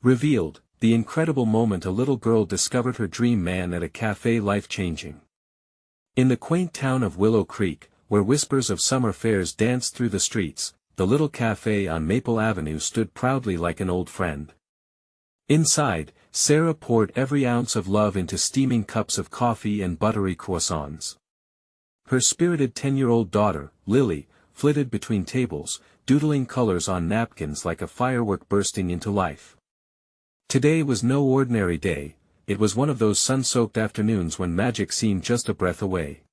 Revealed, the incredible moment a little girl discovered her dream man at a cafe, life-changing. In the quaint town of Willow Creek, where whispers of summer fairs danced through the streets, the little cafe on Maple Avenue stood proudly like an old friend. Inside, Sarah poured every ounce of love into steaming cups of coffee and buttery croissants. Her spirited 10-year-old daughter, Lily, flitted between tables, doodling colors on napkins like a firework bursting into life. Today was no ordinary day, it was one of those sun-soaked afternoons when magic seemed just a breath away.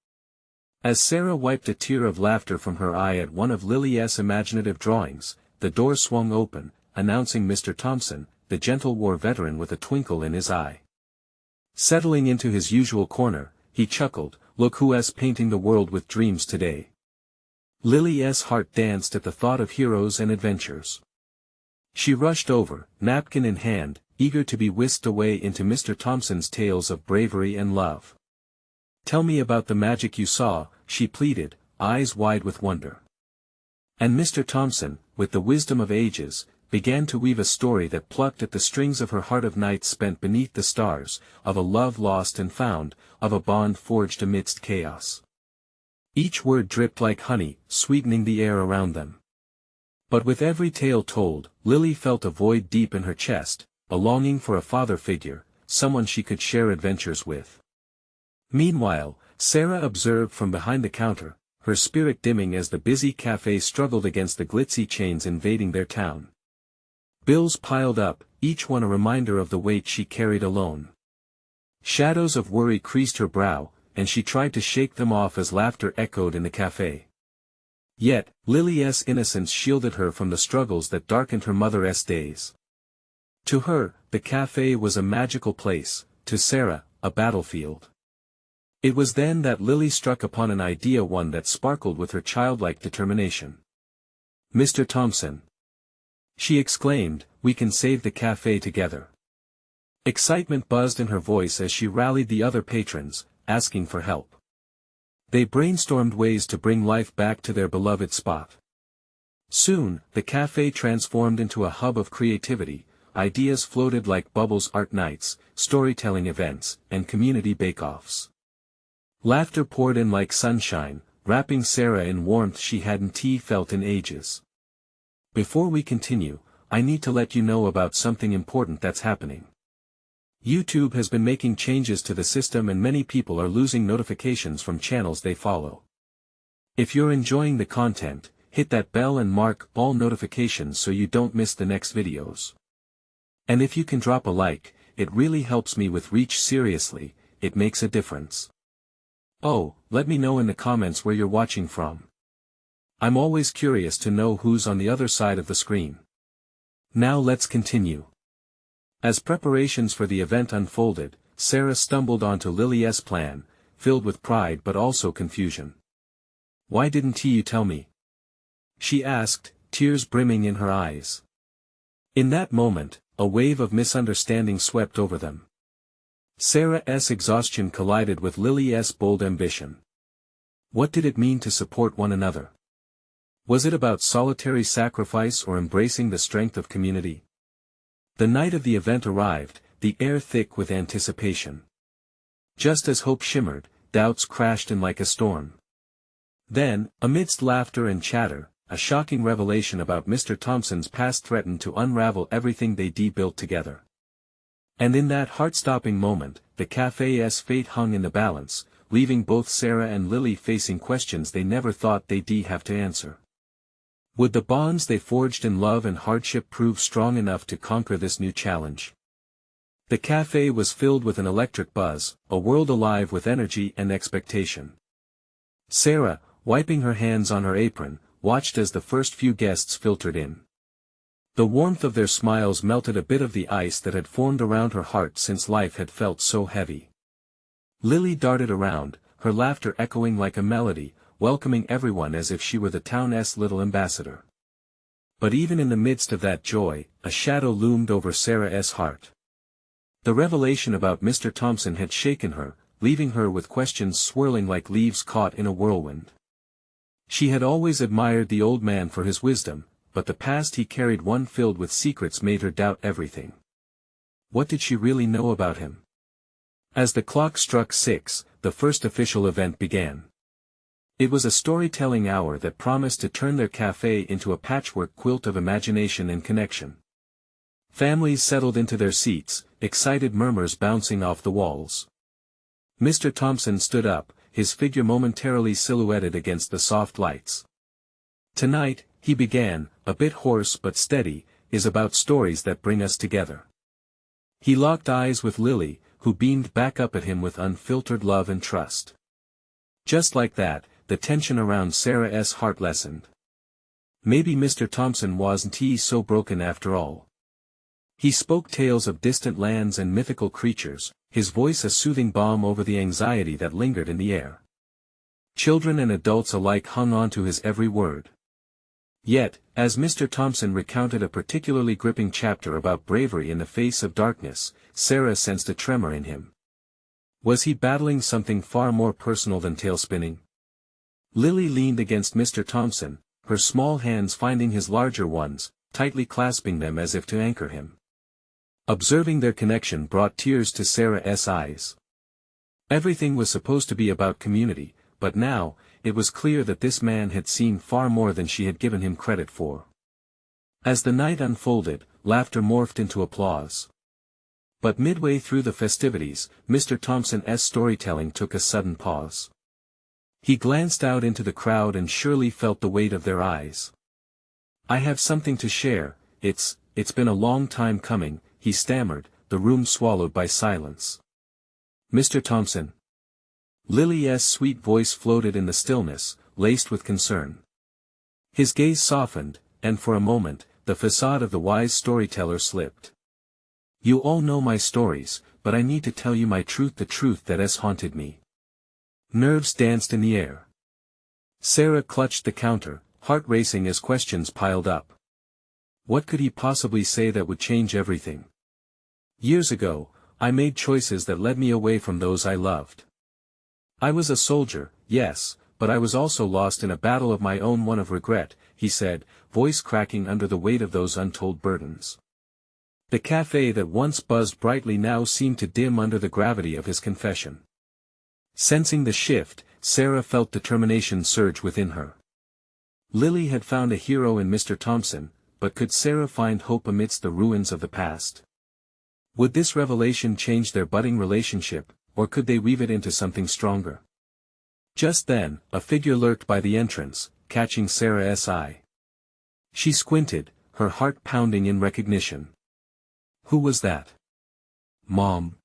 As Sarah wiped a tear of laughter from her eye at one of Lily's imaginative drawings, the door swung open, announcing Mr. Thompson, the gentle war veteran with a twinkle in his eye. Settling into his usual corner, he chuckled, "Look who's painting the world with dreams today." Lily's heart danced at the thought of heroes and adventures. She rushed over, napkin in hand, eager to be whisked away into Mr. Thompson's tales of bravery and love. "Tell me about the magic you saw," she pleaded, eyes wide with wonder. And Mr. Thompson, with the wisdom of ages, began to weave a story that plucked at the strings of her heart, of nights spent beneath the stars, of a love lost and found, of a bond forged amidst chaos. Each word dripped like honey, sweetening the air around them. But with every tale told, Lily felt a void deep in her chest, a longing for a father figure, someone she could share adventures with. Meanwhile, Sarah observed from behind the counter, her spirit dimming as the busy cafe struggled against the glitzy chains invading their town. Bills piled up, each one a reminder of the weight she carried alone. Shadows of worry creased her brow, and she tried to shake them off as laughter echoed in the cafe. Yet, Lily's innocence shielded her from the struggles that darkened her mother's days. To her, the cafe was a magical place, to Sarah, a battlefield. It was then that Lily struck upon an idea, one that sparkled with her childlike determination. "Mr. Thompson," she exclaimed, "we can save the cafe together." Excitement buzzed in her voice as she rallied the other patrons, asking for help. They brainstormed ways to bring life back to their beloved spot. Soon, the cafe transformed into a hub of creativity, ideas floated like bubbles, art nights, storytelling events, and community bake-offs. Laughter poured in like sunshine, wrapping Sarah in warmth she hadn't felt in ages. Before we continue, I need to let you know about something important that's happening. YouTube has been making changes to the system and many people are losing notifications from channels they follow. If you're enjoying the content, hit that bell and mark all notifications so you don't miss the next videos. And if you can drop a like, it really helps me with reach. Seriously, it makes a difference. Oh, let me know in the comments where you're watching from. I'm always curious to know who's on the other side of the screen. Now let's continue. As preparations for the event unfolded, Sarah stumbled onto Lily's plan, filled with pride but also confusion. "Why didn't you tell me?" she asked, tears brimming in her eyes. In that moment, a wave of misunderstanding swept over them. Sarah's exhaustion collided with Lily's bold ambition. What did it mean to support one another? Was it about solitary sacrifice or embracing the strength of community? The night of the event arrived, the air thick with anticipation. Just as hope shimmered, doubts crashed in like a storm. Then, amidst laughter and chatter, a shocking revelation about Mr. Thompson's past threatened to unravel everything they'd built together. And in that heart-stopping moment, the cafe's fate hung in the balance, leaving both Sarah and Lily facing questions they never thought they'd have to answer. Would the bonds they forged in love and hardship prove strong enough to conquer this new challenge? The cafe was filled with an electric buzz, a world alive with energy and expectation. Sarah, wiping her hands on her apron, watched as the first few guests filtered in. The warmth of their smiles melted a bit of the ice that had formed around her heart since life had felt so heavy. Lily darted around, her laughter echoing like a melody, welcoming everyone as if she were the town's little ambassador. But even in the midst of that joy, a shadow loomed over Sarah's heart. The revelation about Mr. Thompson had shaken her, leaving her with questions swirling like leaves caught in a whirlwind. She had always admired the old man for his wisdom, but the past he carried, one filled with secrets, made her doubt everything. What did she really know about him? As the clock struck 6, the first official event began. It was a storytelling hour that promised to turn their café into a patchwork quilt of imagination and connection. Families settled into their seats, excited murmurs bouncing off the walls. Mr. Thompson stood up, his figure momentarily silhouetted against the soft lights. Tonight, he began, a bit hoarse but steady, is about stories that bring us together. He locked eyes with Lily, who beamed back up at him with unfiltered love and trust. Just like that, the tension around Sarah's heart lessened. Maybe Mr. Thompson wasn't so broken after all. He spoke tales of distant lands and mythical creatures, his voice a soothing balm over the anxiety that lingered in the air. Children and adults alike hung on to his every word. Yet, as Mr. Thompson recounted a particularly gripping chapter about bravery in the face of darkness, Sarah sensed a tremor in him. Was he battling something far more personal than tale-spinning? Lily leaned against Mr. Thompson, her small hands finding his larger ones, tightly clasping them as if to anchor him. Observing their connection brought tears to Sarah's eyes. Everything was supposed to be about community, but now, it was clear that this man had seen far more than she had given him credit for. As the night unfolded, laughter morphed into applause. But midway through the festivities, Mr. Thompson's storytelling took a sudden pause. He glanced out into the crowd and surely felt the weight of their eyes. "I have something to share, it's been a long time coming," he stammered, the room swallowed by silence. "Mr. Thompson." Lily's sweet voice floated in the stillness, laced with concern. His gaze softened, and for a moment, the facade of the wise storyteller slipped. "You all know my stories, but I need to tell you my truth, the truth that has haunted me." Nerves danced in the air. Sarah clutched the counter, heart racing as questions piled up. What could he possibly say that would change everything? "Years ago, I made choices that led me away from those I loved. I was a soldier, yes, but I was also lost in a battle of my own, one of regret," he said, voice cracking under the weight of those untold burdens. The café that once buzzed brightly now seemed to dim under the gravity of his confession. Sensing the shift, Sarah felt determination surge within her. Lily had found a hero in Mr. Thompson, but could Sarah find hope amidst the ruins of the past? Would this revelation change their budding relationship, or could they weave it into something stronger? Just then, a figure lurked by the entrance, catching Sarah's eye. She squinted, her heart pounding in recognition. "Who was that?" "Mom?"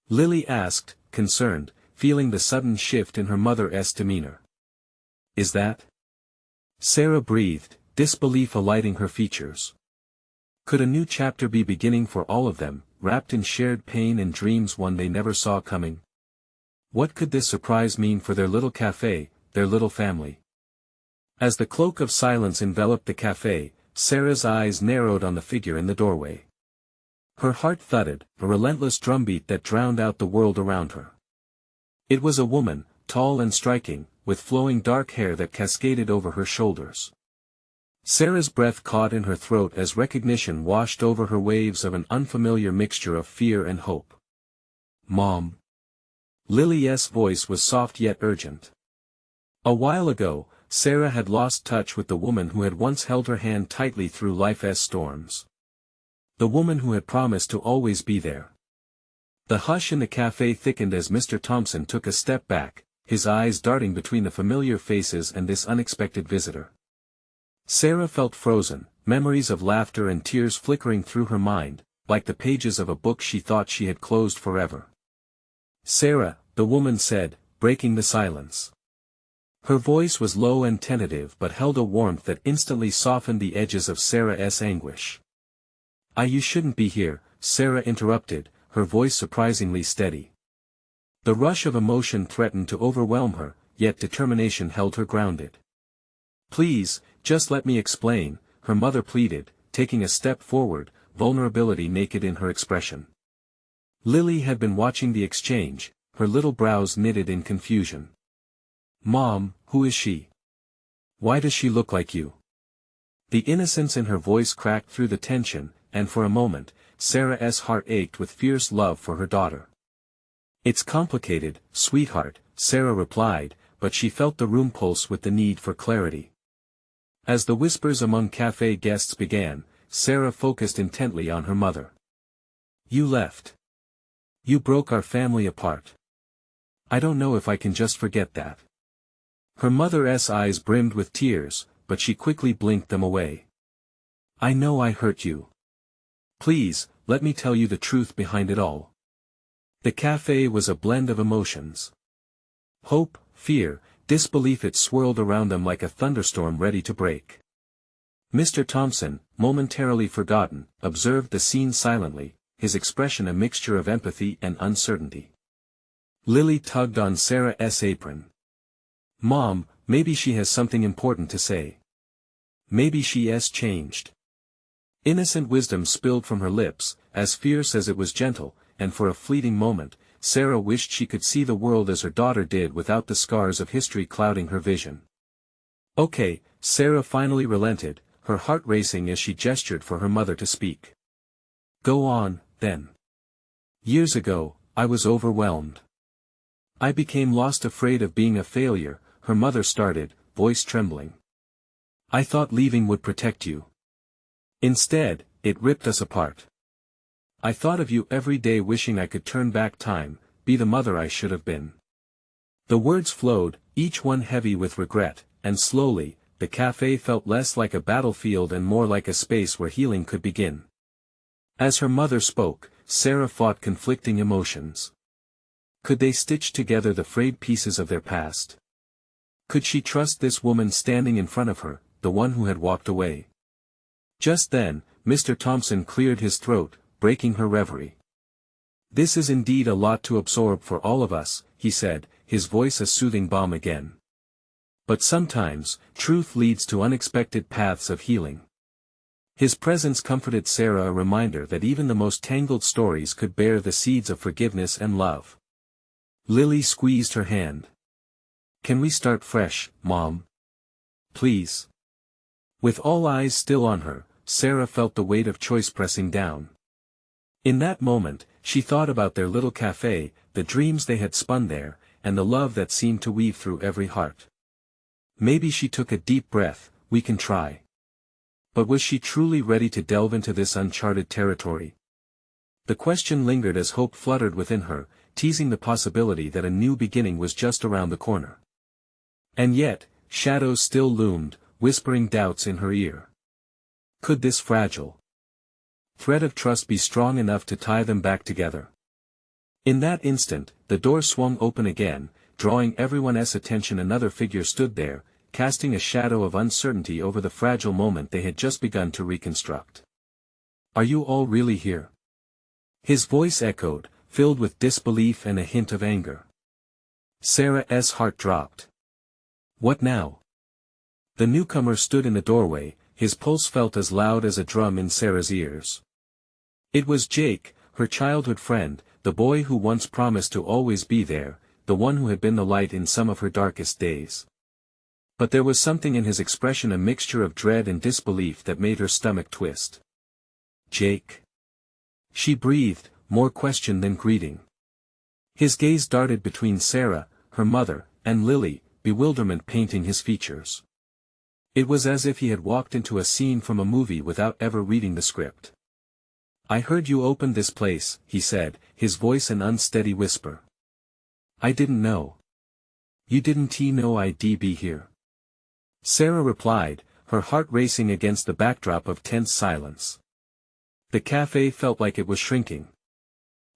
Lily asked, concerned, feeling the sudden shift in her mother's demeanor. "Is that?" Sarah breathed, disbelief alighting her features. Could a new chapter be beginning for all of them, wrapped in shared pain and dreams one they never saw coming? What could this surprise mean for their little café, their little family? As the cloak of silence enveloped the café, Sarah's eyes narrowed on the figure in the doorway. Her heart thudded, a relentless drumbeat that drowned out the world around her. It was a woman, tall and striking, with flowing dark hair that cascaded over her shoulders. Sarah's breath caught in her throat as recognition washed over her, waves of an unfamiliar mixture of fear and hope. "Mom." Lily's voice was soft yet urgent. A while ago, Sarah had lost touch with the woman who had once held her hand tightly through life's storms. The woman who had promised to always be there. The hush in the café thickened as Mr. Thompson took a step back, his eyes darting between the familiar faces and this unexpected visitor. Sarah felt frozen, memories of laughter and tears flickering through her mind, like the pages of a book she thought she had closed forever. "Sarah," the woman said, breaking the silence. Her voice was low and tentative but held a warmth that instantly softened the edges of Sarah's anguish. You shouldn't be here," Sarah interrupted, her voice surprisingly steady. The rush of emotion threatened to overwhelm her, yet determination held her grounded. "Please, just let me explain," her mother pleaded, taking a step forward, vulnerability naked in her expression. Lily had been watching the exchange, her little brows knitted in confusion. "Mom, who is she? Why does she look like you?" The innocence in her voice cracked through the tension, and for a moment, Sarah's heart ached with fierce love for her daughter. "It's complicated, sweetheart," Sarah replied, but she felt the room pulse with the need for clarity. As the whispers among cafe guests began, Sarah focused intently on her mother. "You left. You broke our family apart. I don't know if I can just forget that." Her mother's eyes brimmed with tears, but she quickly blinked them away. "I know I hurt you. Please, let me tell you the truth behind it all." The cafe was a blend of emotions. Hope, fear, disbelief. It swirled around them like a thunderstorm ready to break. Mr. Thompson, momentarily forgotten, observed the scene silently, his expression a mixture of empathy and uncertainty. Lily tugged on Sarah's apron. "Mom, maybe she has something important to say. Maybe she's changed." Innocent wisdom spilled from her lips, as fierce as it was gentle, and for a fleeting moment, Sarah wished she could see the world as her daughter did without the scars of history clouding her vision. "Okay," Sarah finally relented, her heart racing as she gestured for her mother to speak. "Go on, then." "Years ago, I was overwhelmed. I became lost, afraid of being a failure," her mother started, voice trembling. "I thought leaving would protect you. Instead, it ripped us apart. I thought of you every day, wishing I could turn back time, be the mother I should have been." The words flowed, each one heavy with regret, and slowly, the cafe felt less like a battlefield and more like a space where healing could begin. As her mother spoke, Sarah fought conflicting emotions. Could they stitch together the frayed pieces of their past? Could she trust this woman standing in front of her, the one who had walked away? Just then, Mr. Thompson cleared his throat, breaking her reverie. "This is indeed a lot to absorb for all of us," he said, his voice a soothing balm again. "But sometimes, truth leads to unexpected paths of healing." His presence comforted Sarah, a reminder that even the most tangled stories could bear the seeds of forgiveness and love. Lily squeezed her hand. "Can we start fresh, Mom? Please?" With all eyes still on her, Sarah felt the weight of choice pressing down. In that moment, she thought about their little cafe, the dreams they had spun there, and the love that seemed to weave through every heart. Maybe she took a deep breath. "We can try." But was she truly ready to delve into this uncharted territory? The question lingered as hope fluttered within her, teasing the possibility that a new beginning was just around the corner. And yet, shadows still loomed, whispering doubts in her ear. Could this fragile thread of trust be strong enough to tie them back together? In that instant, the door swung open again, drawing everyone's attention. Another figure stood there, casting a shadow of uncertainty over the fragile moment they had just begun to reconstruct. "Are you all really here?" His voice echoed, filled with disbelief and a hint of anger. Sarah's heart dropped. "What now?" The newcomer stood in the doorway, his pulse felt as loud as a drum in Sarah's ears. It was Jake, her childhood friend, the boy who once promised to always be there, the one who had been the light in some of her darkest days. But there was something in his expression, a mixture of dread and disbelief, that made her stomach twist. "Jake?" She breathed, more question than greeting. His gaze darted between Sarah, her mother, and Lily, bewilderment painting his features. It was as if he had walked into a scene from a movie without ever reading the script. "I heard you opened this place," he said, his voice an unsteady whisper. "I didn't know." "You didn't know I'd be here?" Sarah replied, her heart racing against the backdrop of tense silence. The cafe felt like it was shrinking.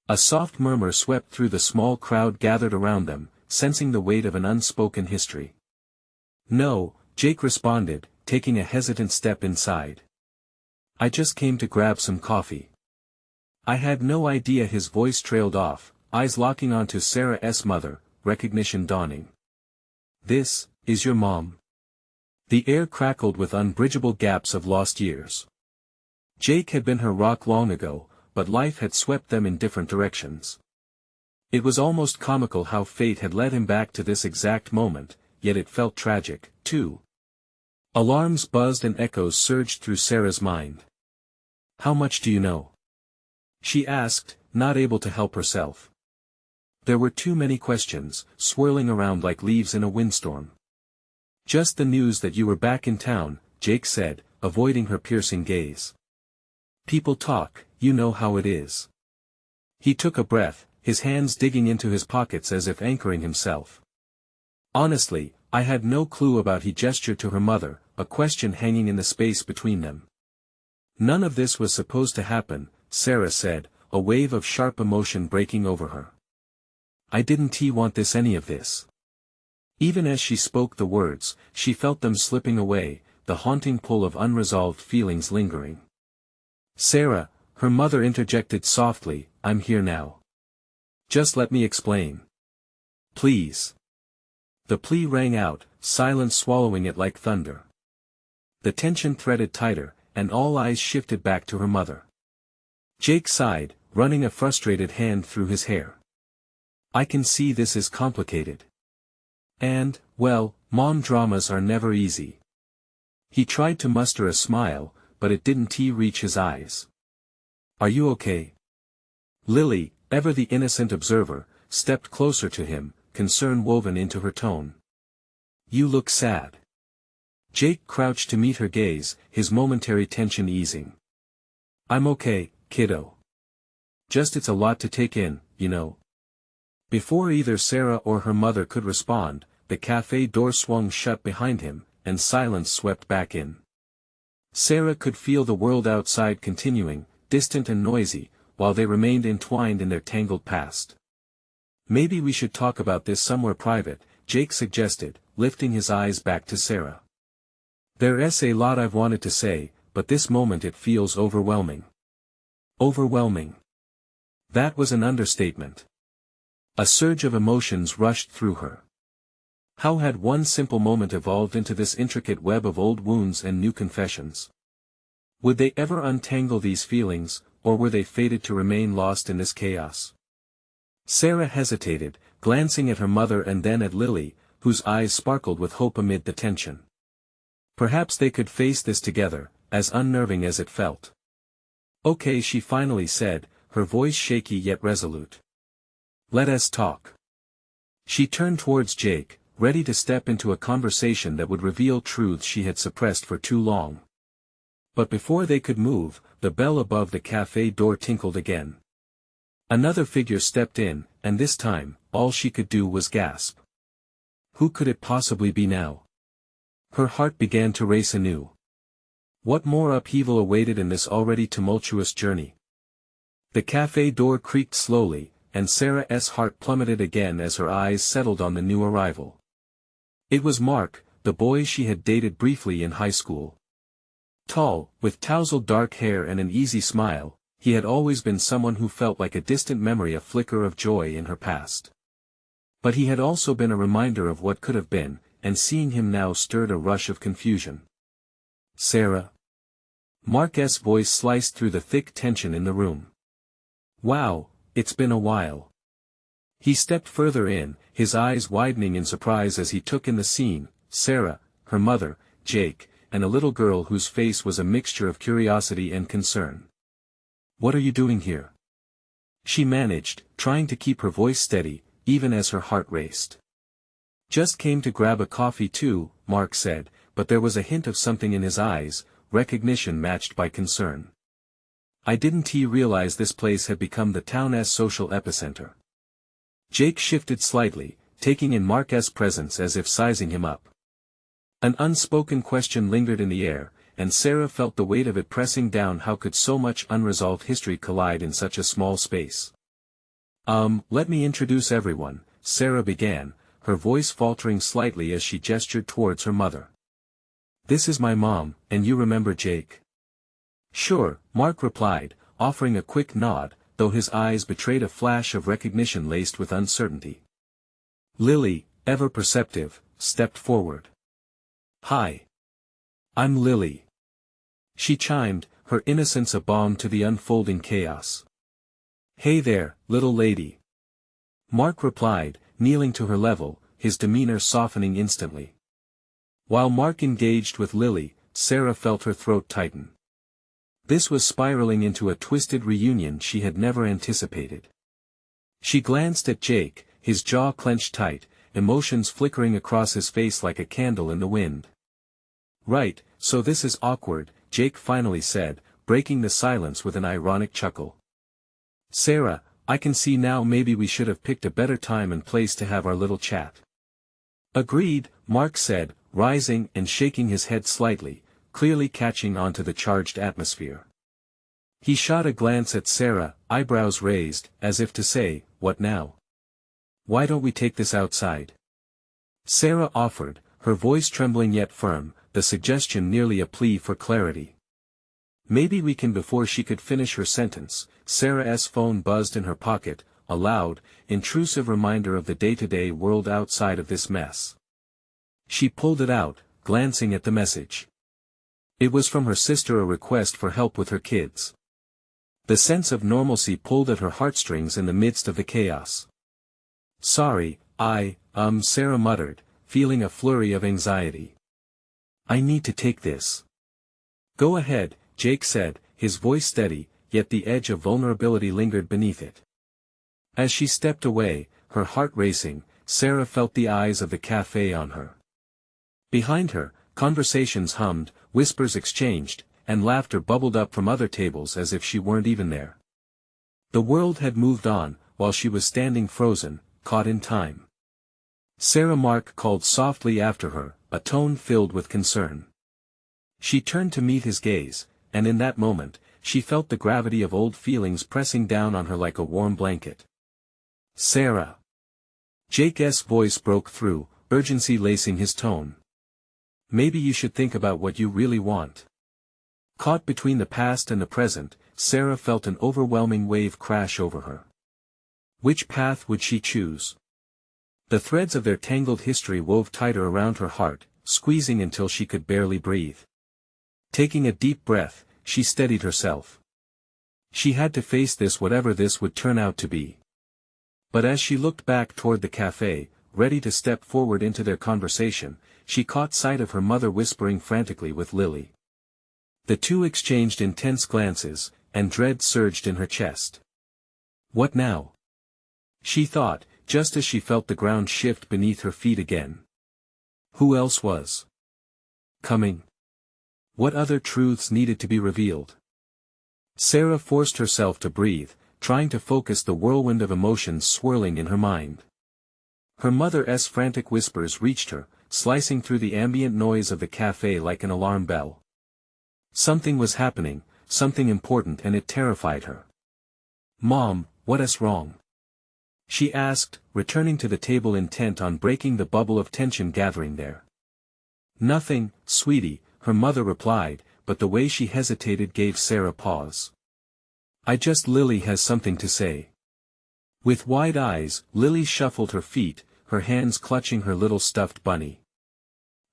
A soft murmur swept through the small crowd gathered around them, sensing the weight of an unspoken history. "No," Jake responded, taking a hesitant step inside. "I just came to grab some coffee." "I had no idea." His voice trailed off, eyes locking onto Sarah's mother, recognition dawning. "This is your mom?" The air crackled with unbridgeable gaps of lost years. Jake had been her rock long ago, but life had swept them in different directions. It was almost comical how fate had led him back to this exact moment, yet it felt tragic, too. Alarms buzzed and echoes surged through Sarah's mind. "How much do you know?" she asked, not able to help herself. There were too many questions, swirling around like leaves in a windstorm. Just the news that you were back in town, Jake said, avoiding her piercing gaze. People talk, you know how it is. He took a breath, his hands digging into his pockets as if anchoring himself. Honestly, I had no clue about. He gestured to her mother, a question hanging in the space between them. None of this was supposed to happen, Sarah said, a wave of sharp emotion breaking over her. I didn't want any of this. Even as she spoke the words, she felt them slipping away, the haunting pull of unresolved feelings lingering. Sarah, her mother interjected softly, I'm here now. Just let me explain. Please. The plea rang out, silence swallowing it like thunder. The tension threaded tighter, and all eyes shifted back to her mother. Jake sighed, running a frustrated hand through his hair. I can see this is complicated. And, well, mom dramas are never easy. He tried to muster a smile, but it didn't reach his eyes. Are you okay? Lily, ever the innocent observer, stepped closer to him, concern woven into her tone. You look sad. Jake crouched to meet her gaze, his momentary tension easing. I'm okay, kiddo. Just it's a lot to take in, you know. Before either Sarah or her mother could respond, the cafe door swung shut behind him, and silence swept back in. Sarah could feel the world outside continuing, distant and noisy, while they remained entwined in their tangled past. Maybe we should talk about this somewhere private, Jake suggested, lifting his eyes back to Sarah. There's a lot I've wanted to say, but this moment it feels overwhelming. Overwhelming. That was an understatement. A surge of emotions rushed through her. How had one simple moment evolved into this intricate web of old wounds and new confessions? Would they ever untangle these feelings, or were they fated to remain lost in this chaos? Sarah hesitated, glancing at her mother and then at Lily, whose eyes sparkled with hope amid the tension. Perhaps they could face this together, as unnerving as it felt. Okay, she finally said, her voice shaky yet resolute. Let us talk. She turned towards Jake, ready to step into a conversation that would reveal truths she had suppressed for too long. But before they could move, the bell above the cafe door tinkled again. Another figure stepped in, and this time, all she could do was gasp. Who could it possibly be now? Her heart began to race anew. What more upheaval awaited in this already tumultuous journey? The cafe door creaked slowly, and Sarah's heart plummeted again as her eyes settled on the new arrival. It was Mark, the boy she had dated briefly in high school. Tall, with tousled dark hair and an easy smile, he had always been someone who felt like a distant memory, a flicker of joy in her past. But he had also been a reminder of what could have been, and seeing him now stirred a rush of confusion. Sarah. Mark's voice sliced through the thick tension in the room. Wow, it's been a while. He stepped further in, his eyes widening in surprise as he took in the scene, Sarah, her mother, Jake, and a little girl whose face was a mixture of curiosity and concern. What are you doing here? She managed, trying to keep her voice steady, even as her heart raced. Just came to grab a coffee too, Mark said, but there was a hint of something in his eyes, recognition matched by concern. I didn't realize this place had become the town's social epicenter. Jake shifted slightly, taking in Mark's presence as if sizing him up. An unspoken question lingered in the air, and Sarah felt the weight of it pressing down. How could so much unresolved history collide in such a small space? Let me introduce everyone, Sarah began, her voice faltering slightly as she gestured towards her mother. This is my mom, and you remember Jake? Sure, Mark replied, offering a quick nod, though his eyes betrayed a flash of recognition laced with uncertainty. Lily, ever perceptive, stepped forward. Hi. I'm Lily. She chimed, her innocence a balm to the unfolding chaos. Hey there, little lady. Mark replied, kneeling to her level, his demeanor softening instantly. While Mark engaged with Lily, Sarah felt her throat tighten. This was spiraling into a twisted reunion she had never anticipated. She glanced at Jake, his jaw clenched tight, emotions flickering across his face like a candle in the wind. "Right, so this is awkward," Jake finally said, breaking the silence with an ironic chuckle. "Sarah, I can see now maybe we should have picked a better time and place to have our little chat." "Agreed," Mark said, rising and shaking his head slightly, clearly catching on to the charged atmosphere. He shot a glance at Sarah, eyebrows raised, as if to say, "What now? Why don't we take this outside?" Sarah offered, her voice trembling yet firm, the suggestion nearly a plea for clarity. "Maybe we can." Before she could finish her sentence, Sarah's phone buzzed in her pocket, a loud, intrusive reminder of the day-to-day world outside of this mess. She pulled it out, glancing at the message. It was from her sister, a request for help with her kids. The sense of normalcy pulled at her heartstrings in the midst of the chaos. "Sorry, Sarah muttered, feeling a flurry of anxiety. "I need to take this." "Go ahead," Jake said, his voice steady, yet the edge of vulnerability lingered beneath it. As she stepped away, her heart racing, Sarah felt the eyes of the cafe on her. Behind her, conversations hummed, whispers exchanged, and laughter bubbled up from other tables as if she weren't even there. The world had moved on, while she was standing frozen, caught in time. "Sarah," Mark called softly after her, a tone filled with concern. She turned to meet his gaze, and in that moment, she felt the gravity of old feelings pressing down on her like a warm blanket. "Sarah." Jake's voice broke through, urgency lacing his tone. "Maybe you should think about what you really want." Caught between the past and the present, Sarah felt an overwhelming wave crash over her. Which path would she choose? The threads of their tangled history wove tighter around her heart, squeezing until she could barely breathe. Taking a deep breath, she steadied herself. She had to face this, whatever this would turn out to be. But as she looked back toward the cafe, ready to step forward into their conversation, she caught sight of her mother whispering frantically with Lily. The two exchanged intense glances, and dread surged in her chest. What now? She thought, just as she felt the ground shift beneath her feet again. Who else was coming? What other truths needed to be revealed? Sarah forced herself to breathe, trying to focus the whirlwind of emotions swirling in her mind. Her mother's frantic whispers reached her, slicing through the ambient noise of the cafe like an alarm bell. Something was happening, something important, and it terrified her. "Mom, what's wrong?" she asked, returning to the table intent on breaking the bubble of tension gathering there. "Nothing, sweetie," her mother replied, but the way she hesitated gave Sarah pause. Lily has something to say." With wide eyes, Lily shuffled her feet, her hands clutching her little stuffed bunny.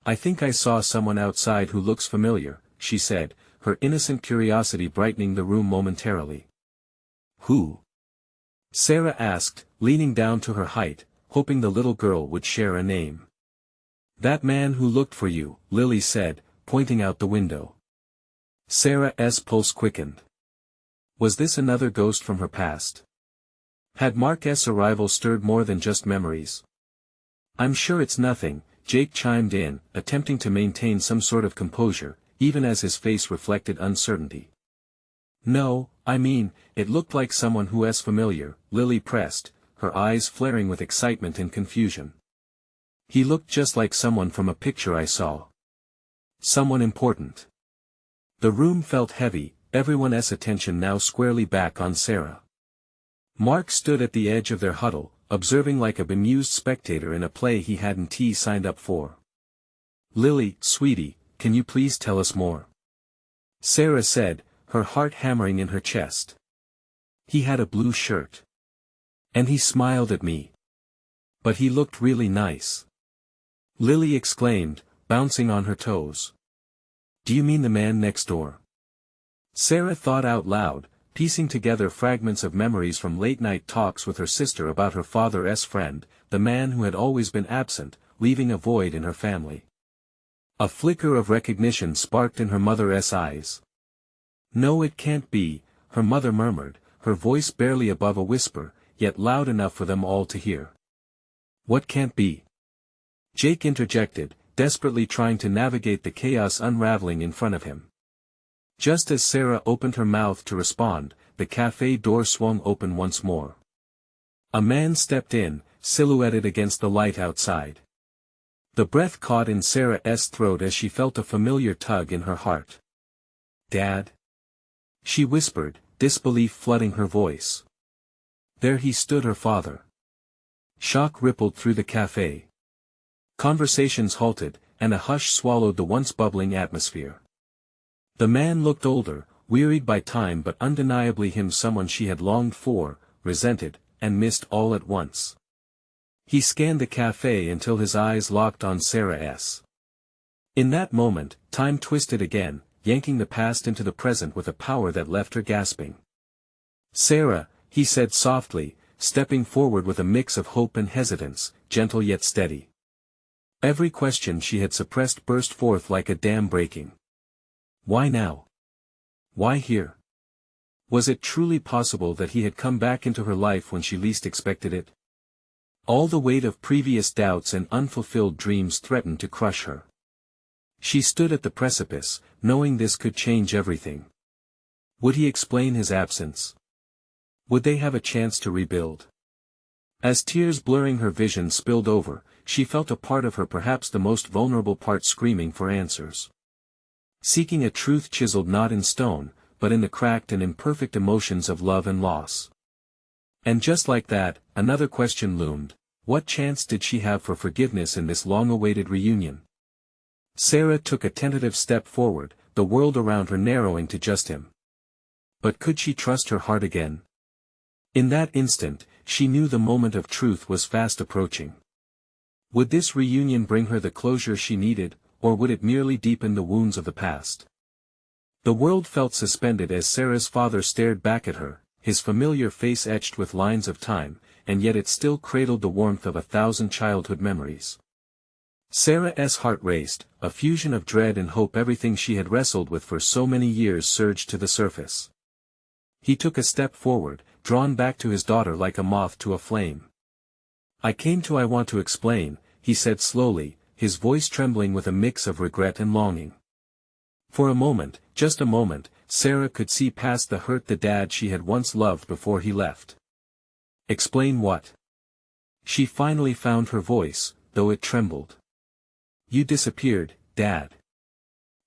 "I think I saw someone outside who looks familiar," she said, her innocent curiosity brightening the room momentarily. "Who?" Sarah asked, leaning down to her height, hoping the little girl would share a name. "That man who looked for you," Lily said, pointing out the window. Sarah's pulse quickened. Was this another ghost from her past? Had Mark's arrival stirred more than just memories? "I'm sure it's nothing," Jake chimed in, attempting to maintain some sort of composure, even as his face reflected uncertainty. "No, I mean, it looked like someone who's familiar," Lily pressed, her eyes flaring with excitement and confusion. "He looked just like someone from a picture I saw. Someone important." The room felt heavy, everyone's attention now squarely back on Sarah. Mark stood at the edge of their huddle, observing like a bemused spectator in a play he hadn't signed up for. "Lily, sweetie, can you please tell us more?" Sarah said, her heart hammering in her chest. "He had a blue shirt. And he smiled at me. But he looked really nice." Lily exclaimed, bouncing on her toes. "Do you mean the man next door?" Sarah thought out loud, piecing together fragments of memories from late-night talks with her sister about her father's friend, the man who had always been absent, leaving a void in her family. A flicker of recognition sparked in her mother's eyes. No, it can't be, her mother murmured, her voice barely above a whisper, yet loud enough for them all to hear. What can't be? Jake interjected, desperately trying to navigate the chaos unraveling in front of him. Just as Sarah opened her mouth to respond, the cafe door swung open once more. A man stepped in, silhouetted against the light outside. The breath caught in Sarah's throat as she felt a familiar tug in her heart. "Dad?" she whispered, disbelief flooding her voice. There he stood, her father. Shock rippled through the cafe. Conversations halted, and a hush swallowed the once bubbling atmosphere. The man looked older, wearied by time, but undeniably someone she had longed for, resented, and missed all at once. He scanned the cafe until his eyes locked on Sarah's. In that moment, time twisted again, yanking the past into the present with a power that left her gasping. "Sarah," he said softly, stepping forward with a mix of hope and hesitance, gentle yet steady. Every question she had suppressed burst forth like a dam breaking. Why now? Why here? Was it truly possible that he had come back into her life when she least expected it? All the weight of previous doubts and unfulfilled dreams threatened to crush her. She stood at the precipice, knowing this could change everything. Would he explain his absence? Would they have a chance to rebuild? As tears blurring her vision spilled over, she felt a part of her, perhaps the most vulnerable part, screaming for answers. Seeking a truth chiseled not in stone, but in the cracked and imperfect emotions of love and loss. And just like that, another question loomed: what chance did she have for forgiveness in this long-awaited reunion? Sarah took a tentative step forward, the world around her narrowing to just him. But could she trust her heart again? In that instant, she knew the moment of truth was fast approaching. Would this reunion bring her the closure she needed, or would it merely deepen the wounds of the past? The world felt suspended as Sarah's father stared back at her, his familiar face etched with lines of time, and yet it still cradled the warmth of 1,000 childhood memories. Sarah's heart raced, a fusion of dread and hope. Everything she had wrestled with for so many years surged to the surface. He took a step forward, drawn back to his daughter like a moth to a flame. I want to explain," he said slowly, his voice trembling with a mix of regret and longing. For a moment, just a moment, Sarah could see past the hurt the dad she had once loved before he left. "Explain what?" She finally found her voice, though it trembled. "You disappeared, Dad."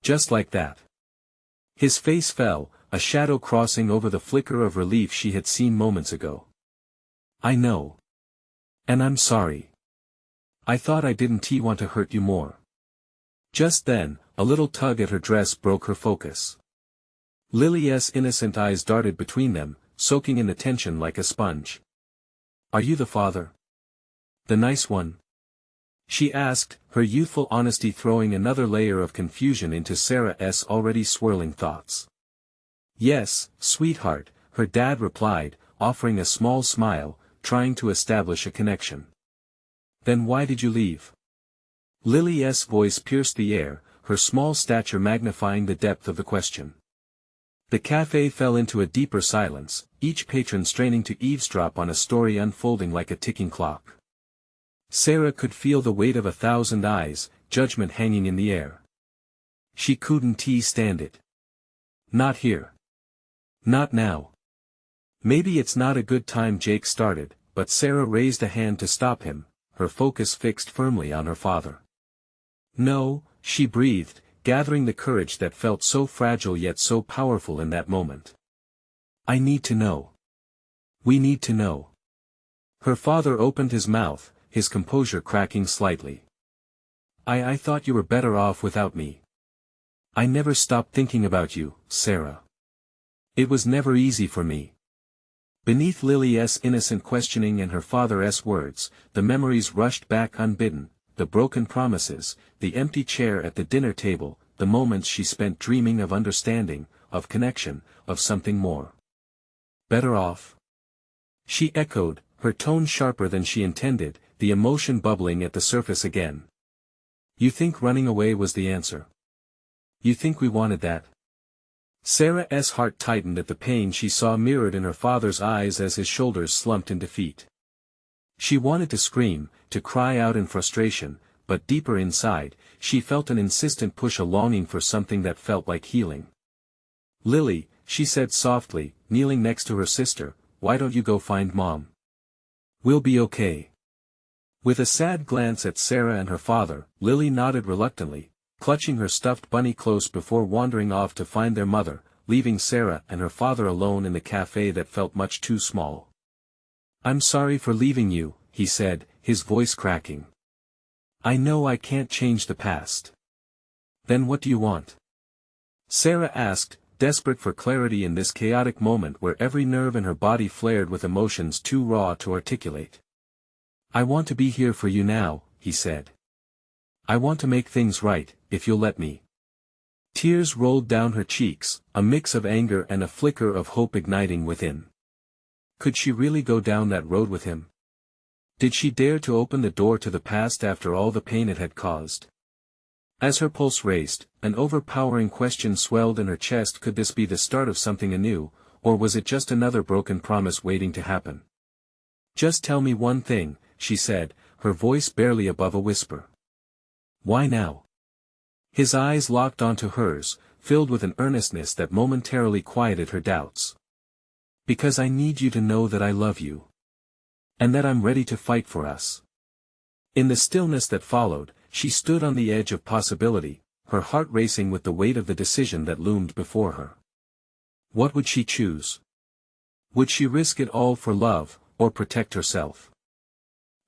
Just like that. His face fell, a shadow crossing over the flicker of relief she had seen moments ago. "I know. And I'm sorry. I thought I didn't want to hurt you more." Just then, a little tug at her dress broke her focus. Lily's innocent eyes darted between them, soaking in the tension like a sponge. "Are you the father? The nice one?" she asked, her youthful honesty throwing another layer of confusion into Sarah's already swirling thoughts. "Yes, sweetheart," her dad replied, offering a small smile, trying to establish a connection. "Then why did you leave?" Lily's voice pierced the air, her small stature magnifying the depth of the question. The cafe fell into a deeper silence, each patron straining to eavesdrop on a story unfolding like a ticking clock. Sarah could feel the weight of 1,000 eyes, judgment hanging in the air. She couldn't stand it. Not here. Not now. "Maybe it's not a good time," Jake started, but Sarah raised a hand to stop him, her focus fixed firmly on her father. "No," she breathed, gathering the courage that felt so fragile yet so powerful in that moment. "I need to know. We need to know." Her father opened his mouth, his composure cracking slightly. I thought you were better off without me. I never stopped thinking about you, Sarah. It was never easy for me." Beneath Lily's innocent questioning and her father's words, the memories rushed back unbidden, the broken promises, the empty chair at the dinner table, the moments she spent dreaming of understanding, of connection, of something more. "Better off?" she echoed, her tone sharper than she intended, the emotion bubbling at the surface again. "You think running away was the answer? You think we wanted that?" Sarah's heart tightened at the pain she saw mirrored in her father's eyes as his shoulders slumped in defeat. She wanted to scream, to cry out in frustration, but deeper inside, she felt an insistent push, a longing for something that felt like healing. "Lily," she said softly, kneeling next to her sister, "why don't you go find Mom? We'll be okay." With a sad glance at Sarah and her father, Lily nodded reluctantly, clutching her stuffed bunny close before wandering off to find their mother, leaving Sarah and her father alone in the cafe that felt much too small. "I'm sorry for leaving you," he said, his voice cracking. "I know I can't change the past." "Then what do you want?" Sarah asked, desperate for clarity in this chaotic moment where every nerve in her body flared with emotions too raw to articulate. "I want to be here for you now," he said. "I want to make things right, if you'll let me." Tears rolled down her cheeks, a mix of anger and a flicker of hope igniting within. Could she really go down that road with him? Did she dare to open the door to the past after all the pain it had caused? As her pulse raced, an overpowering question swelled in her chest: could this be the start of something anew, or was it just another broken promise waiting to happen? "Just tell me one thing," she said, her voice barely above a whisper. "Why now?" His eyes locked onto hers, filled with an earnestness that momentarily quieted her doubts. "Because I need you to know that I love you. And that I'm ready to fight for us." In the stillness that followed, she stood on the edge of possibility, her heart racing with the weight of the decision that loomed before her. What would she choose? Would she risk it all for love, or protect herself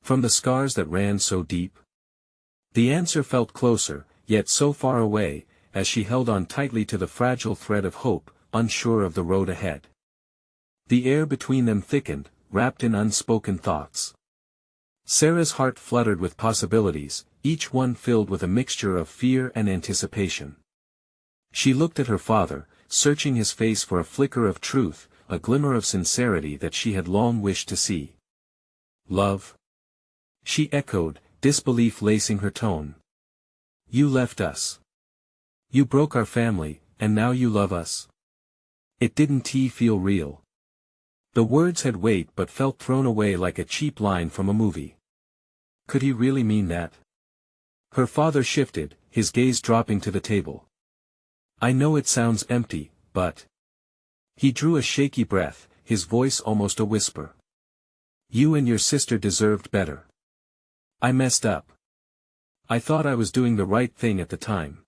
from the scars that ran so deep? The answer felt closer, yet so far away, as she held on tightly to the fragile thread of hope, unsure of the road ahead. The air between them thickened, wrapped in unspoken thoughts. Sarah's heart fluttered with possibilities, each one filled with a mixture of fear and anticipation. She looked at her father, searching his face for a flicker of truth, a glimmer of sincerity that she had long wished to see. "Love?" she echoed, disbelief lacing her tone. "You left us. You broke our family, and now you love us?" It didn't feel real. The words had weight but felt thrown away like a cheap line from a movie. Could he really mean that? Her father shifted, his gaze dropping to the table. "I know it sounds empty, but..." He drew a shaky breath, his voice almost a whisper. "You and your sister deserved better. I messed up. I thought I was doing the right thing at the time.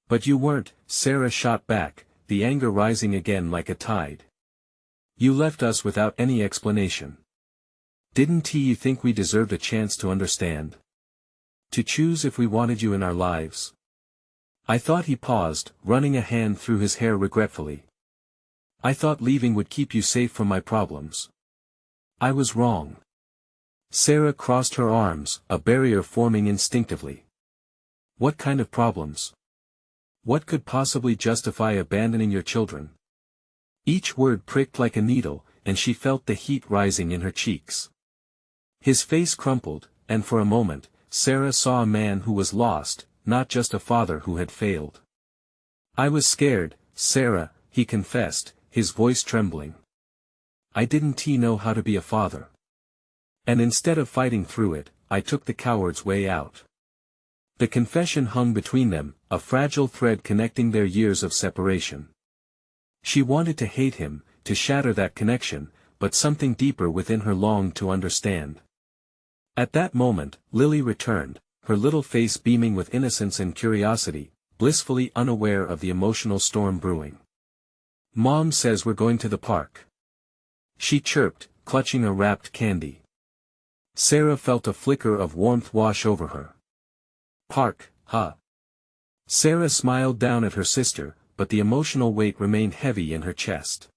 But you weren't," Sarah shot back, the anger rising again like a tide. "You left us without any explanation. Didn't you think we deserved a chance to understand? To choose if we wanted you in our lives?" "I thought," he paused, running a hand through his hair regretfully. "I thought leaving would keep you safe from my problems. I was wrong." Sarah crossed her arms, a barrier forming instinctively. "What kind of problems? What could possibly justify abandoning your children?" Each word pricked like a needle, and she felt the heat rising in her cheeks. His face crumpled, and for a moment, Sarah saw a man who was lost, not just a father who had failed. "I was scared, Sarah," he confessed, his voice trembling. "I didn't know how to be a father. And instead of fighting through it, I took the coward's way out." The confession hung between them, a fragile thread connecting their years of separation. She wanted to hate him, to shatter that connection, but something deeper within her longed to understand. At that moment, Lily returned, her little face beaming with innocence and curiosity, blissfully unaware of the emotional storm brewing. "Mom says we're going to the park," she chirped, clutching a wrapped candy. Sarah felt a flicker of warmth wash over her. "Park, huh?" Sarah smiled down at her sister, but the emotional weight remained heavy in her chest.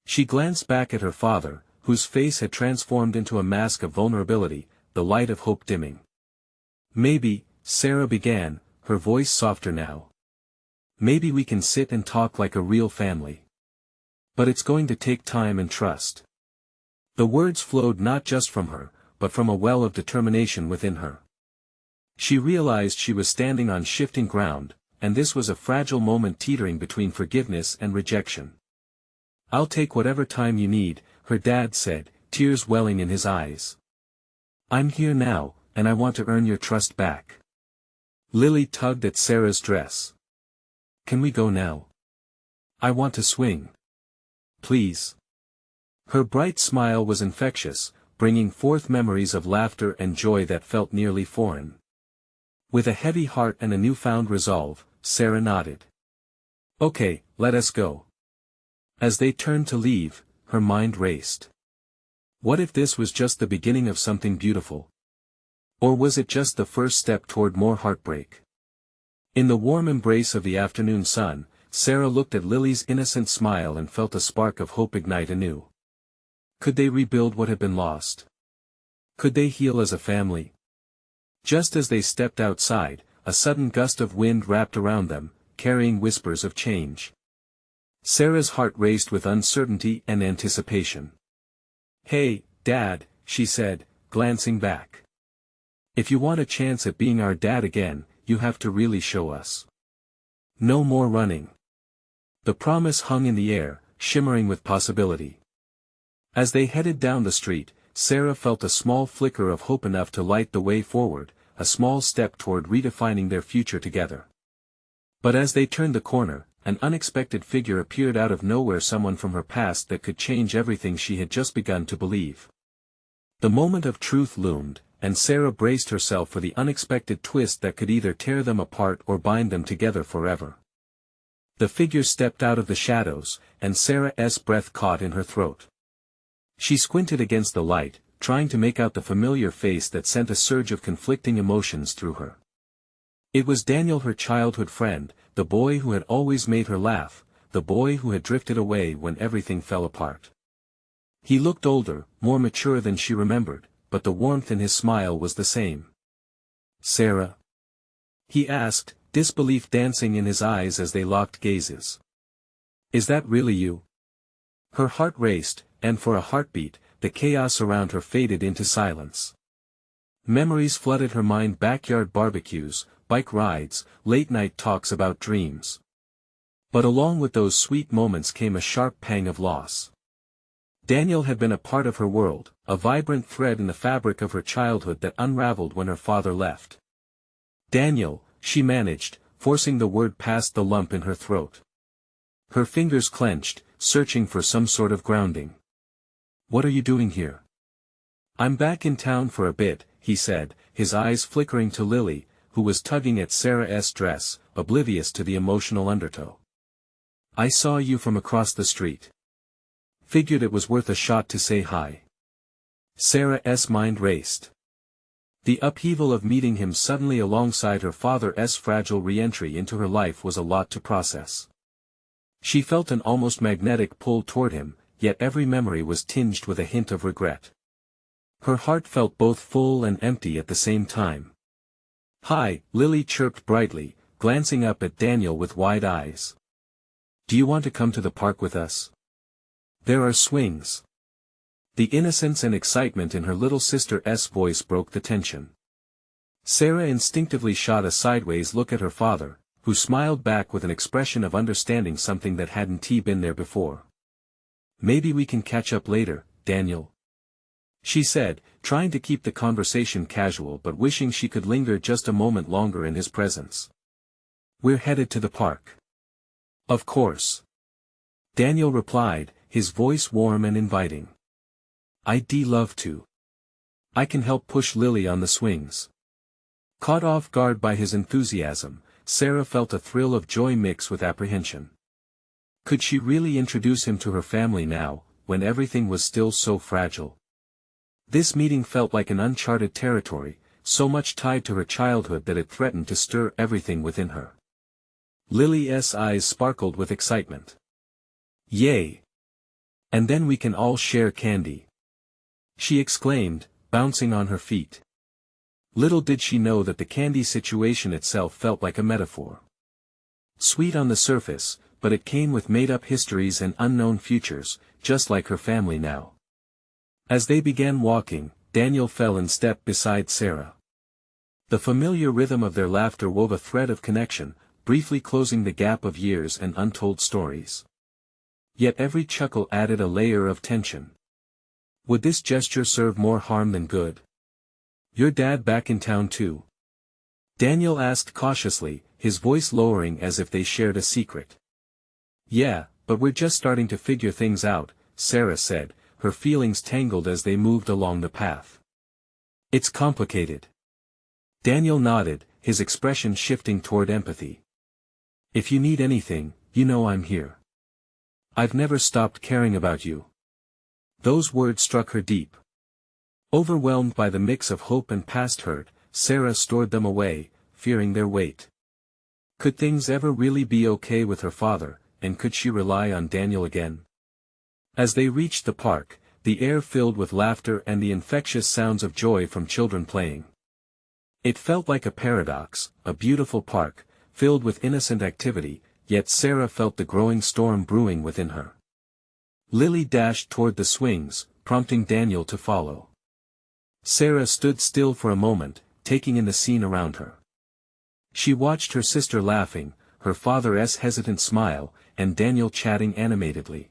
She glanced back at her father, whose face had transformed into a mask of vulnerability, the light of hope dimming. "Maybe," Sarah began, her voice softer now. "Maybe we can sit and talk like a real family. But it's going to take time and trust." The words flowed not just from her, but from a well of determination within her. She realized she was standing on shifting ground, and this was a fragile moment teetering between forgiveness and rejection. "I'll take whatever time you need," her dad said, tears welling in his eyes. "I'm here now, and I want to earn your trust back." Lily tugged at Sarah's dress. "Can we go now? I want to swing. Please." Her bright smile was infectious, bringing forth memories of laughter and joy that felt nearly foreign. With a heavy heart and a newfound resolve, Sarah nodded. "Okay, let us go." As they turned to leave, her mind raced. What if this was just the beginning of something beautiful? Or was it just the first step toward more heartbreak? In the warm embrace of the afternoon sun, Sarah looked at Lily's innocent smile and felt a spark of hope ignite anew. Could they rebuild what had been lost? Could they heal as a family? Just as they stepped outside, a sudden gust of wind wrapped around them, carrying whispers of change. Sarah's heart raced with uncertainty and anticipation. "Hey, Dad," she said, glancing back. "If you want a chance at being our dad again, you have to really show us. No more running." The promise hung in the air, shimmering with possibility. As they headed down the street, Sarah felt a small flicker of hope enough to light the way forward, a small step toward redefining their future together. But as they turned the corner, an unexpected figure appeared out of nowhere, someone from her past that could change everything she had just begun to believe. The moment of truth loomed, and Sarah braced herself for the unexpected twist that could either tear them apart or bind them together forever. The figure stepped out of the shadows, and Sarah's breath caught in her throat. She squinted against the light, trying to make out the familiar face that sent a surge of conflicting emotions through her. It was Daniel, her childhood friend, the boy who had always made her laugh, the boy who had drifted away when everything fell apart. He looked older, more mature than she remembered, but the warmth in his smile was the same. "Sarah?" he asked, disbelief dancing in his eyes as they locked gazes. "Is that really you?" Her heart raced, and for a heartbeat, the chaos around her faded into silence. Memories flooded her mind: backyard barbecues, bike rides, late-night talks about dreams. But along with those sweet moments came a sharp pang of loss. Daniel had been a part of her world, a vibrant thread in the fabric of her childhood that unraveled when her father left. "Daniel," she managed, forcing the word past the lump in her throat. Her fingers clenched, searching for some sort of grounding. "What are you doing here?" "I'm back in town for a bit," he said, his eyes flickering to Lily, who was tugging at Sarah's dress, oblivious to the emotional undertow. "I saw you from across the street. Figured it was worth a shot to say hi." Sarah's mind raced. The upheaval of meeting him suddenly alongside her father's fragile re-entry into her life was a lot to process. She felt an almost magnetic pull toward him, yet every memory was tinged with a hint of regret. Her heart felt both full and empty at the same time. "Hi," Lily chirped brightly, glancing up at Daniel with wide eyes. "Do you want to come to the park with us? There are swings." The innocence and excitement in her little sister's voice broke the tension. Sarah instinctively shot a sideways look at her father, who smiled back with an expression of understanding, something that hadn't been there before. "Maybe we can catch up later, Daniel," she said, trying to keep the conversation casual but wishing she could linger just a moment longer in his presence. "We're headed to the park." "Of course," Daniel replied, his voice warm and inviting. "I'd love to. I can help push Lily on the swings." Caught off guard by his enthusiasm, Sarah felt a thrill of joy mixed with apprehension. Could she really introduce him to her family now, when everything was still so fragile? This meeting felt like an uncharted territory, so much tied to her childhood that it threatened to stir everything within her. Lily's eyes sparkled with excitement. "Yay! And then we can all share candy," she exclaimed, bouncing on her feet. Little did she know that the candy situation itself felt like a metaphor. Sweet on the surface, but it came with made-up histories and unknown futures, just like her family now. As they began walking, Daniel fell in step beside Sarah. The familiar rhythm of their laughter wove a thread of connection, briefly closing the gap of years and untold stories. Yet every chuckle added a layer of tension. Would this gesture serve more harm than good? "Your dad back in town too?" Daniel asked cautiously, his voice lowering as if they shared a secret. "Yeah, but we're just starting to figure things out," Sarah said, her feelings tangled as they moved along the path. "It's complicated." Daniel nodded, his expression shifting toward empathy. "If you need anything, you know I'm here. I've never stopped caring about you." Those words struck her deep. Overwhelmed by the mix of hope and past hurt, Sarah stored them away, fearing their weight. Could things ever really be okay with her father, and could she rely on Daniel again? As they reached the park, the air filled with laughter and the infectious sounds of joy from children playing. It felt like a paradox, a beautiful park, filled with innocent activity, yet Sarah felt the growing storm brewing within her. Lily dashed toward the swings, prompting Daniel to follow. Sarah stood still for a moment, taking in the scene around her. She watched her sister laughing, her father's hesitant smile, and Daniel chatting animatedly.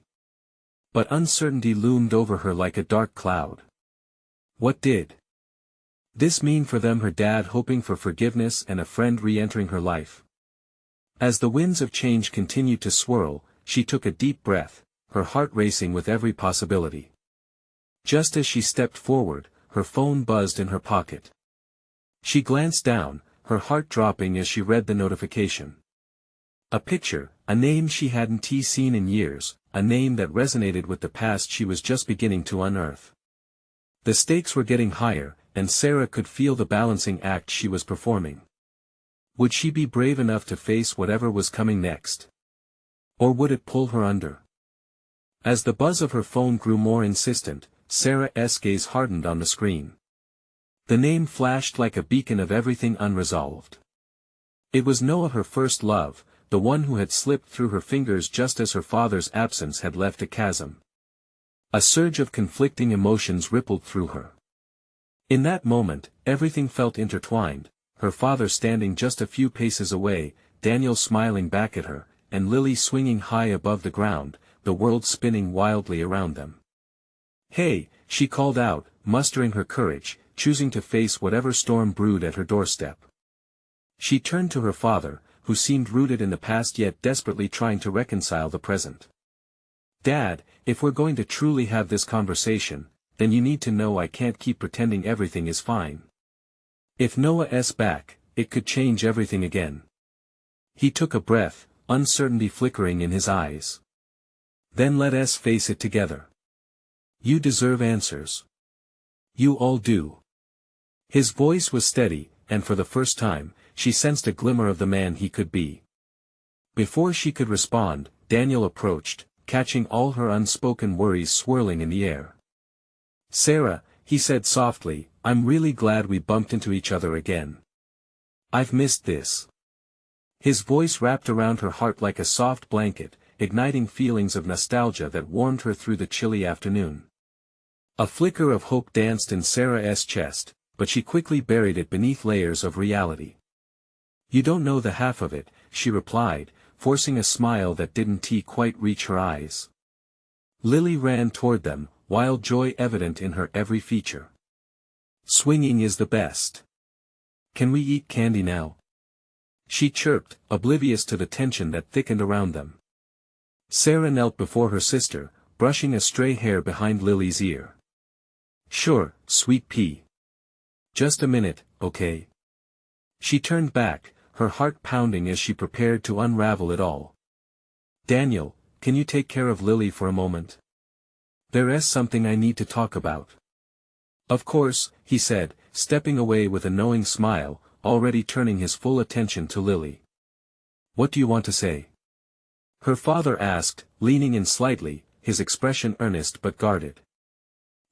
But uncertainty loomed over her like a dark cloud. What did this mean for them? Her dad hoping for forgiveness and a friend re-entering her life. As the winds of change continued to swirl, she took a deep breath, her heart racing with every possibility. Just as she stepped forward, her phone buzzed in her pocket. She glanced down, her heart dropping as she read the notification. A picture, a name she hadn't seen in years, a name that resonated with the past she was just beginning to unearth. The stakes were getting higher, and Sarah could feel the balancing act she was performing. Would she be brave enough to face whatever was coming next? Or would it pull her under? As the buzz of her phone grew more insistent, Sarah's gaze hardened on the screen. The name flashed like a beacon of everything unresolved. It was Noah, her first love, the one who had slipped through her fingers just as her father's absence had left a chasm. A surge of conflicting emotions rippled through her. In that moment, everything felt intertwined, her father standing just a few paces away, Daniel smiling back at her, and Lily swinging high above the ground, the world spinning wildly around them. "Hey," she called out, mustering her courage, choosing to face whatever storm brewed at her doorstep. She turned to her father, who seemed rooted in the past yet desperately trying to reconcile the present. "Dad, if we're going to truly have this conversation, then you need to know I can't keep pretending everything is fine. If Noah's back, it could change everything again." He took a breath, uncertainty flickering in his eyes. "Then let us face it together. You deserve answers. You all do." His voice was steady, and for the first time, she sensed a glimmer of the man he could be. Before she could respond, Daniel approached, catching all her unspoken worries swirling in the air. "Sarah," he said softly, "I'm really glad we bumped into each other again. I've missed this." His voice wrapped around her heart like a soft blanket, igniting feelings of nostalgia that warmed her through the chilly afternoon. A flicker of hope danced in Sarah's chest, but she quickly buried it beneath layers of reality. "You don't know the half of it," she replied, forcing a smile that didn't quite reach her eyes. Lily ran toward them, wild joy evident in her every feature. "Swinging is the best. Can we eat candy now?" she chirped, oblivious to the tension that thickened around them. Sarah knelt before her sister, brushing a stray hair behind Lily's ear. "Sure, sweet pea. Just a minute, okay?" She turned back, her heart pounding as she prepared to unravel it all. "Daniel, can you take care of Lily for a moment? There's something I need to talk about." "Of course," he said, stepping away with a knowing smile, already turning his full attention to Lily. "What do you want to say?" her father asked, leaning in slightly, his expression earnest but guarded.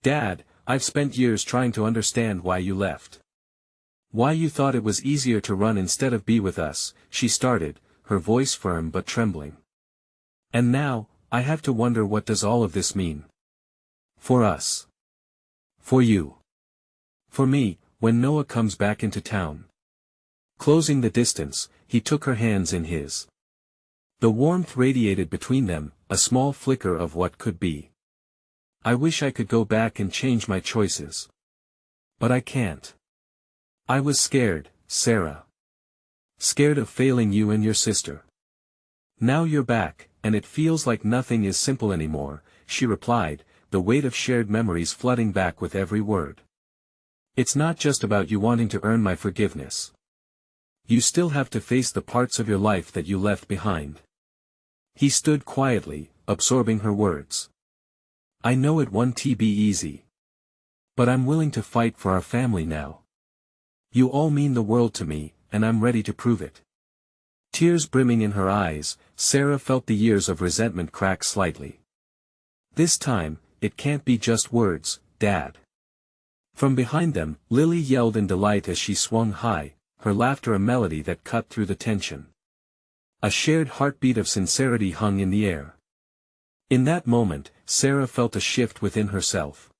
"Dad, I've spent years trying to understand why you left. Why you thought it was easier to run instead of be with us," she started, her voice firm but trembling. "And now, I have to wonder, what does all of this mean? For us. For you. For me, when Noah comes back into town." Closing the distance, he took her hands in his. The warmth radiated between them, a small flicker of what could be. I wish I could go back and change my choices. But I can't. I was scared, Sarah. Scared of failing you and your sister. Now you're back, and it feels like nothing is simple anymore, she replied, the weight of shared memories flooding back with every word. It's not just about you wanting to earn my forgiveness. You still have to face the parts of your life that you left behind. He stood quietly, absorbing her words. I know it won't be easy. But I'm willing to fight for our family now. You all mean the world to me, and I'm ready to prove it. Tears brimming in her eyes, Sarah felt the years of resentment crack slightly. This time, it can't be just words, Dad. From behind them, Lily yelled in delight as she swung high, her laughter a melody that cut through the tension. A shared heartbeat of sincerity hung in the air. In that moment, Sarah felt a shift within herself.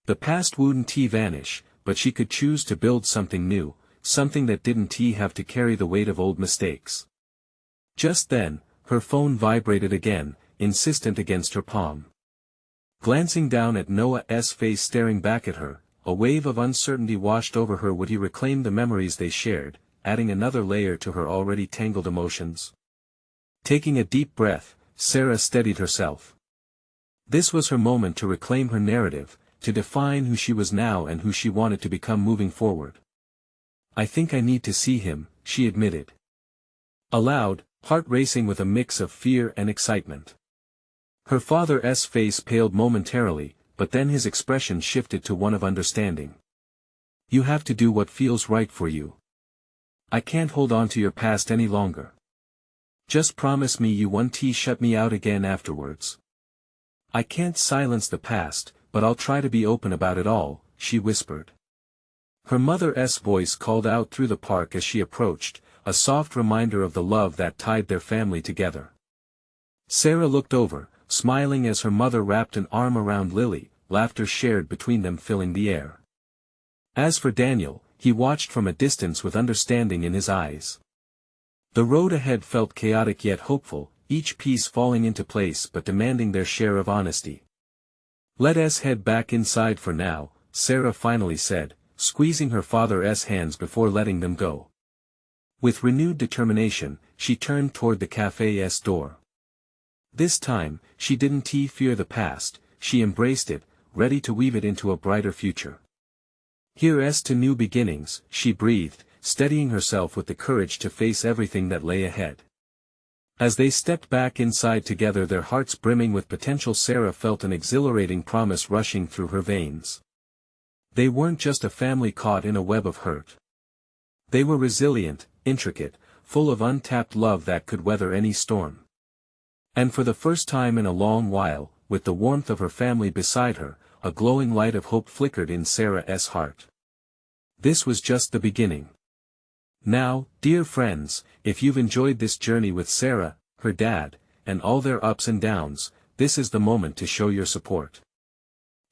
The past wouldn't vanish, but she could choose to build something new, something that didn't have to carry the weight of old mistakes. Just then, her phone vibrated again, insistent against her palm. Glancing down at Noah's face staring back at her, a wave of uncertainty washed over her. Would he reclaim the memories they shared, adding another layer to her already tangled emotions? Taking a deep breath, Sarah steadied herself. This was her moment to reclaim her narrative, to define who she was now and who she wanted to become moving forward. I think I need to see him, she admitted. Aloud, heart racing with a mix of fear and excitement. Her father's face paled momentarily, but then his expression shifted to one of understanding. You have to do what feels right for you. I can't hold on to your past any longer. Just promise me you won't shut me out again afterwards. I can't silence the past, but I'll try to be open about it all, she whispered. Her mother's voice called out through the park as she approached, a soft reminder of the love that tied their family together. Sarah looked over, smiling as her mother wrapped an arm around Lily, laughter shared between them filling the air. As for Daniel, he watched from a distance with understanding in his eyes. The road ahead felt chaotic yet hopeful, each piece falling into place but demanding their share of honesty. Let us head back inside for now, Sarah finally said, squeezing her father's hands before letting them go. With renewed determination, she turned toward the café's door. This time, she didn't fear the past, she embraced it, ready to weave it into a brighter future. Here's to new beginnings, she breathed, steadying herself with the courage to face everything that lay ahead. As they stepped back inside together, their hearts brimming with potential, Sarah felt an exhilarating promise rushing through her veins. They weren't just a family caught in a web of hurt. They were resilient, intricate, full of untapped love that could weather any storm. And for the first time in a long while, with the warmth of her family beside her, a glowing light of hope flickered in Sarah's heart. This was just the beginning. Now, dear friends, if you've enjoyed this journey with Sarah, her dad, and all their ups and downs, this is the moment to show your support.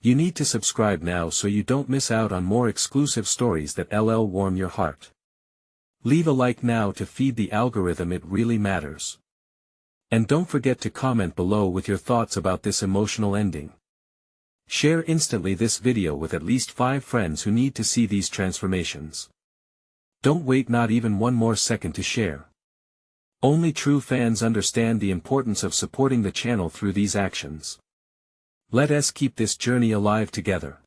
You need to subscribe now so you don't miss out on more exclusive stories that warm your heart. Leave a like now to feed the algorithm, it really matters. And don't forget to comment below with your thoughts about this emotional ending. Share instantly this video with at least 5 friends who need to see these transformations. Don't wait not even one more second to share. Only true fans understand the importance of supporting the channel through these actions. Let us keep this journey alive together.